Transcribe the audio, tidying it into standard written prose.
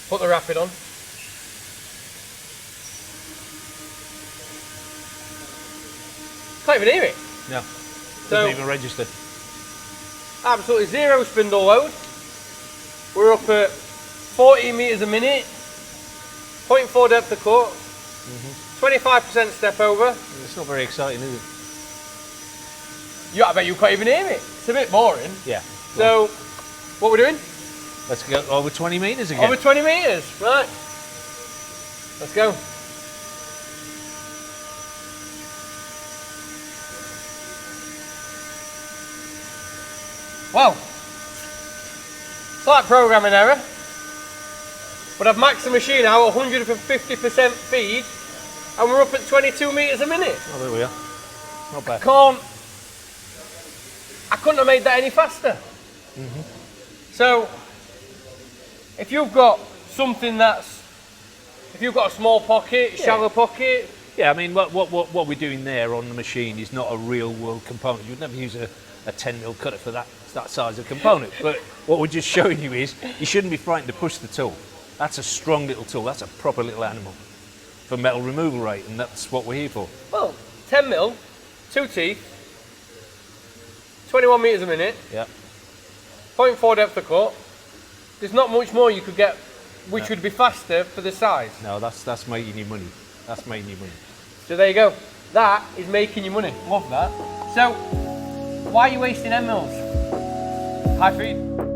Put the rapid on. Can't even hear it. No, So, doesn't even register. Absolutely zero spindle load. We're up at 14 metres a minute, 0.4 depth of cut, 25% step over. It's not very exciting, is it? I bet you can't even hear it. It's a bit boring. Yeah. So, what we're doing? Let's go over 20 metres again. Over 20 metres, right. Let's go. Well, slight programming error, but I've maxed the machine out 150% feed, and we're up at 22 metres a minute. Oh, there we are. Not bad. I couldn't have made that any faster. So, if you've got something if you've got a small pocket, shallow pocket. Yeah, I mean, what we're doing there on the machine is not a real world component. You'd never use a 10mm cutter for that size of component. But what we're just showing you is you shouldn't be frightened to push the tool. That's a strong little tool. That's a proper little animal for metal removal rate, and that's what we're here for. Well, 10mm, 2 teeth, 21 metres a minute, Yeah. 0.4 depth of cut. There's not much more you could get, which would be faster for the size. No, that's making you money. That's making you money. So there you go. That is making you money. Love that. So, why are you wasting M mils? High feed.